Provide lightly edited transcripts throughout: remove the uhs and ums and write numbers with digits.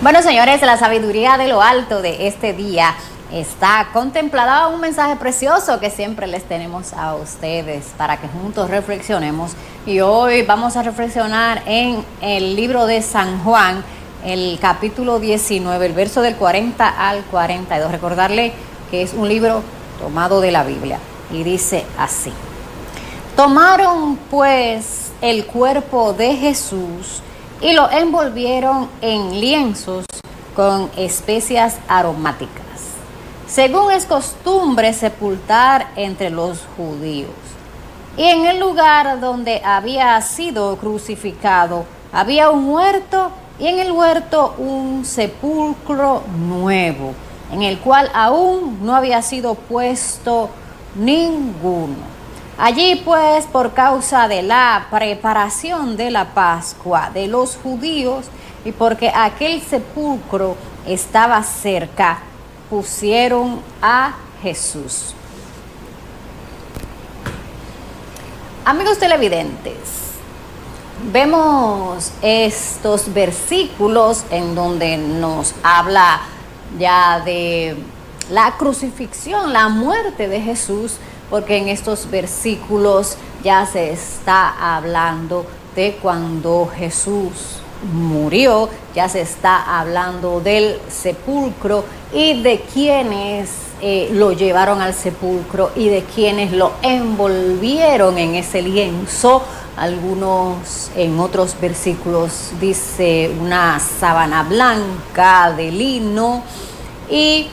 Bueno, señores, la sabiduría de lo alto de este día está contemplada un mensaje precioso que siempre les tenemos a ustedes para que juntos reflexionemos. Y hoy vamos a reflexionar en el libro de San Juan, el capítulo 19, el verso del 40 al 42. Recordarle que es un libro tomado de la Biblia y dice así: tomaron pues el cuerpo de Jesús y lo envolvieron en lienzos con especias aromáticas, según es costumbre sepultar entre los judíos. Y en el lugar donde había sido crucificado había un huerto, y en el huerto un sepulcro nuevo, en el cual aún no había sido puesto ninguno. Allí pues, por causa de la preparación de la Pascua de los judíos, y porque aquel sepulcro estaba cerca, pusieron a Jesús. Amigos televidentes, vemos estos versículos en donde nos habla ya de la crucifixión, la muerte de Jesús, porque en estos versículos ya se está hablando de cuando Jesús murió, ya se está hablando del sepulcro y de quienes lo llevaron al sepulcro y de quienes lo envolvieron en ese lienzo. Algunos en otros versículos dice una sábana blanca de lino. Y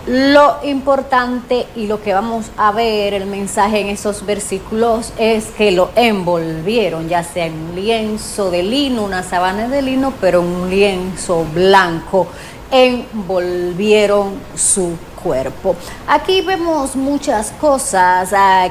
lo importante y lo que vamos a ver, el mensaje en esos versículos, es que lo envolvieron, ya sea en un lienzo de lino, una sábana de lino, pero un lienzo blanco, envolvieron su cuerpo. Aquí vemos muchas cosas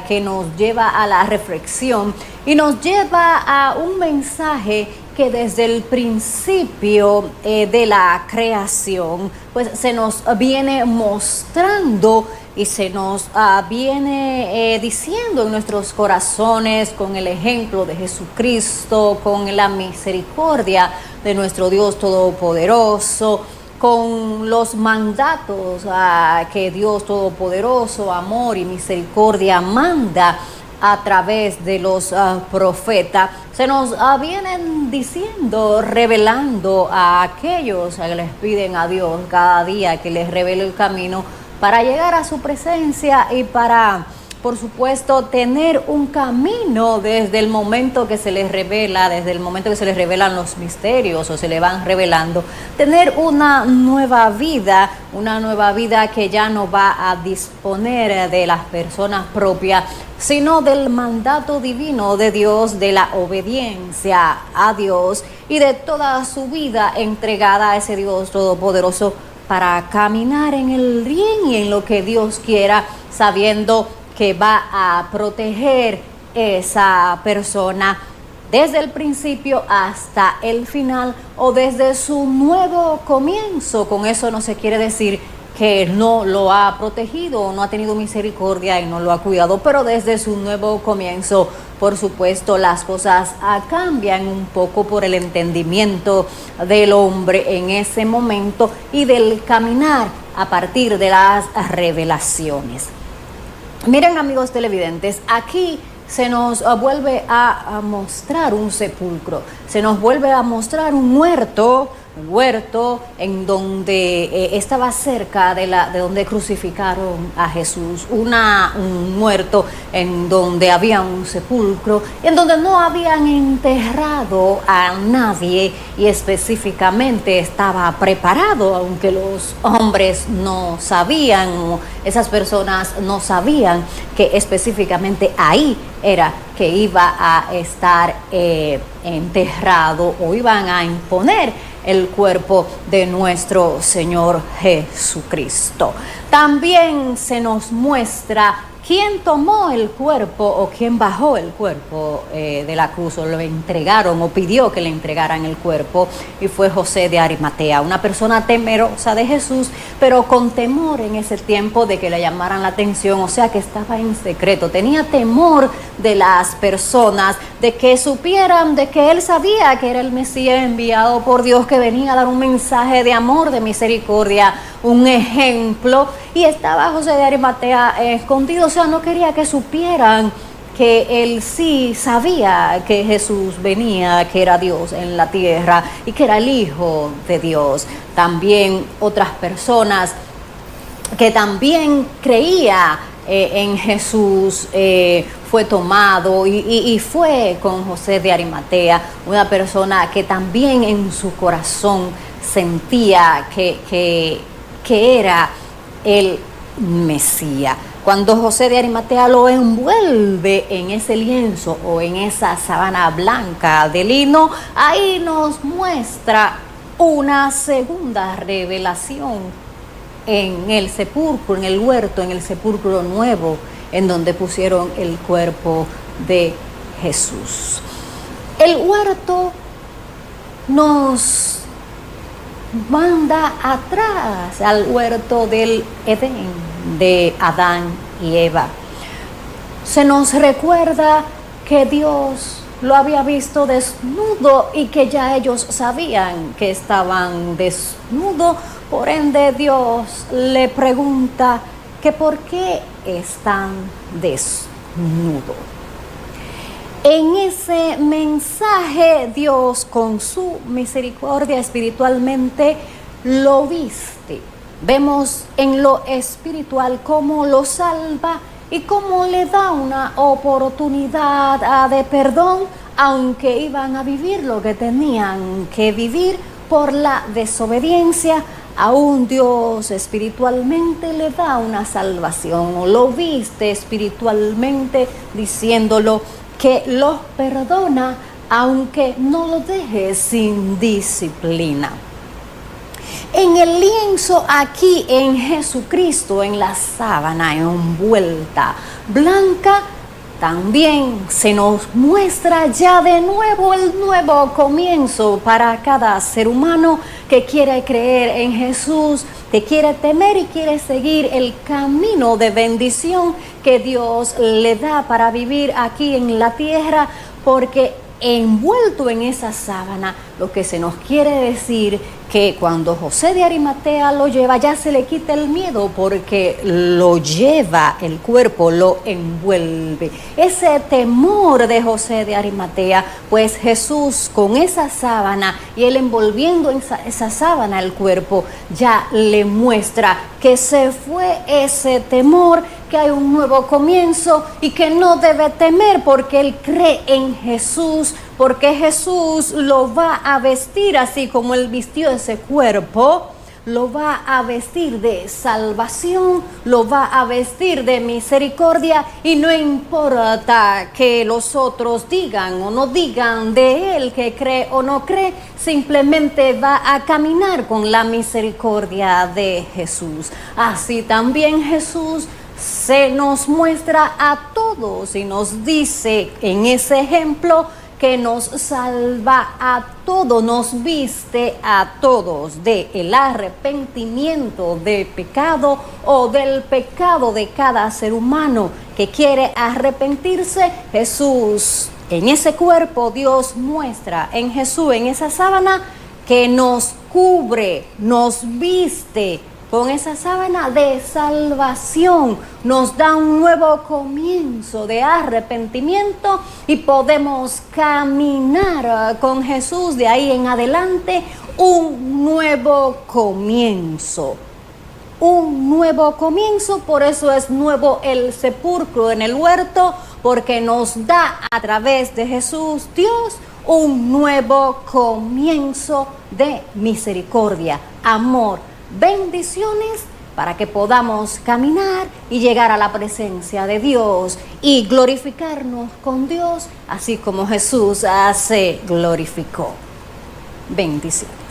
que nos lleva a la reflexión y nos lleva a un mensaje que desde el principio de la creación pues se nos viene mostrando y se nos viene diciendo en nuestros corazones con el ejemplo de Jesucristo, con la misericordia de nuestro Dios Todopoderoso, con los mandatos que Dios Todopoderoso, amor y misericordia manda a través de los profetas. Se nos vienen diciendo, revelando a aquellos que les piden a Dios cada día que les revele el camino para llegar a su presencia y para, por supuesto, tener un camino desde el momento que se les revela, desde el momento que se les revelan los misterios o se le van revelando, tener una nueva vida que ya no va a disponer de las personas propias, sino del mandato divino de Dios, de la obediencia a Dios y de toda su vida entregada a ese Dios Todopoderoso para caminar en el bien y en lo que Dios quiera, sabiendo que va a proteger esa persona desde el principio hasta el final o desde su nuevo comienzo. Con eso no se quiere decir que no lo ha protegido, no ha tenido misericordia y no lo ha cuidado, pero desde su nuevo comienzo, por supuesto, las cosas cambian un poco por el entendimiento del hombre en ese momento y del caminar a partir de las revelaciones. Miren, amigos televidentes, aquí se nos vuelve a mostrar un sepulcro, se nos vuelve a mostrar un huerto en donde estaba cerca de donde crucificaron a Jesús, un huerto en donde había un sepulcro, en donde no habían enterrado a nadie y específicamente estaba preparado, aunque los hombres no sabían, esas personas no sabían que específicamente ahí era que iba a estar enterrado o iban a imponer el cuerpo de nuestro Señor Jesucristo. También se nos muestra ¿quién tomó el cuerpo o quién bajó el cuerpo de la cruz o lo entregaron o pidió que le entregaran el cuerpo? Y fue José de Arimatea, una persona temerosa de Jesús, pero con temor en ese tiempo de que le llamaran la atención, o sea que estaba en secreto, tenía temor de las personas, de que supieran de que él sabía que era el Mesías enviado por Dios, que venía a dar un mensaje de amor, de misericordia, un ejemplo, y estaba José de Arimatea escondido, o sea, no quería que supieran que él sí sabía que Jesús venía, que era Dios en la tierra y que era el Hijo de Dios. También otras personas que también creía en Jesús fue tomado y fue con José de Arimatea, una persona que también en su corazón sentía que era el Mesías. Cuando José de Arimatea lo envuelve en ese lienzo o en esa sábana blanca de lino, ahí nos muestra una segunda revelación en el sepulcro, en el huerto, en el sepulcro nuevo, en donde pusieron el cuerpo de Jesús. El huerto nos manda atrás al huerto del Edén, de Adán y Eva. Se nos recuerda que Dios lo había visto desnudo y que ya ellos sabían que estaban desnudos. Por ende, Dios le pregunta que por qué están desnudos. En ese mensaje, Dios con su misericordia espiritualmente lo viste. Vemos en lo espiritual cómo lo salva y cómo le da una oportunidad de perdón, aunque iban a vivir lo que tenían que vivir por la desobediencia. Aún Dios espiritualmente le da una salvación, o lo viste espiritualmente diciéndolo que los perdona, aunque no lo deje sin disciplina. En el lienzo aquí en Jesucristo, en la sábana envuelta blanca, también se nos muestra ya de nuevo el nuevo comienzo para cada ser humano que quiere creer en Jesús, que quiere temer y quiere seguir el camino de bendición que Dios le da para vivir aquí en la tierra, porque envuelto en esa sábana, lo que se nos quiere decir que cuando José de Arimatea lo lleva, ya se le quita el miedo porque lo lleva, el cuerpo lo envuelve. Ese temor de José de Arimatea, pues Jesús con esa sábana y él envolviendo en esa sábana el cuerpo, ya le muestra que se fue ese temor, que hay un nuevo comienzo y que no debe temer porque él cree en Jesús, porque Jesús lo va a vestir así como él vistió ese cuerpo, lo va a vestir de salvación, lo va a vestir de misericordia, y no importa que los otros digan o no digan de él que cree o no cree, simplemente va a caminar con la misericordia de Jesús. Así también Jesús se nos muestra a todos y nos dice en ese ejemplo que nos salva a todos, nos viste a todos del arrepentimiento del pecado o del pecado de cada ser humano que quiere arrepentirse. Jesús, en ese cuerpo, Dios muestra en Jesús, en esa sábana, que nos cubre, nos viste con esa sábana de salvación, nos da un nuevo comienzo de arrepentimiento y podemos caminar con Jesús de ahí en adelante, un nuevo comienzo. Un nuevo comienzo, por eso es nuevo el sepulcro en el huerto, porque nos da a través de Jesús, Dios, un nuevo comienzo de misericordia, amor, bendiciones, para que podamos caminar y llegar a la presencia de Dios y glorificarnos con Dios, así como Jesús se glorificó. Bendiciones.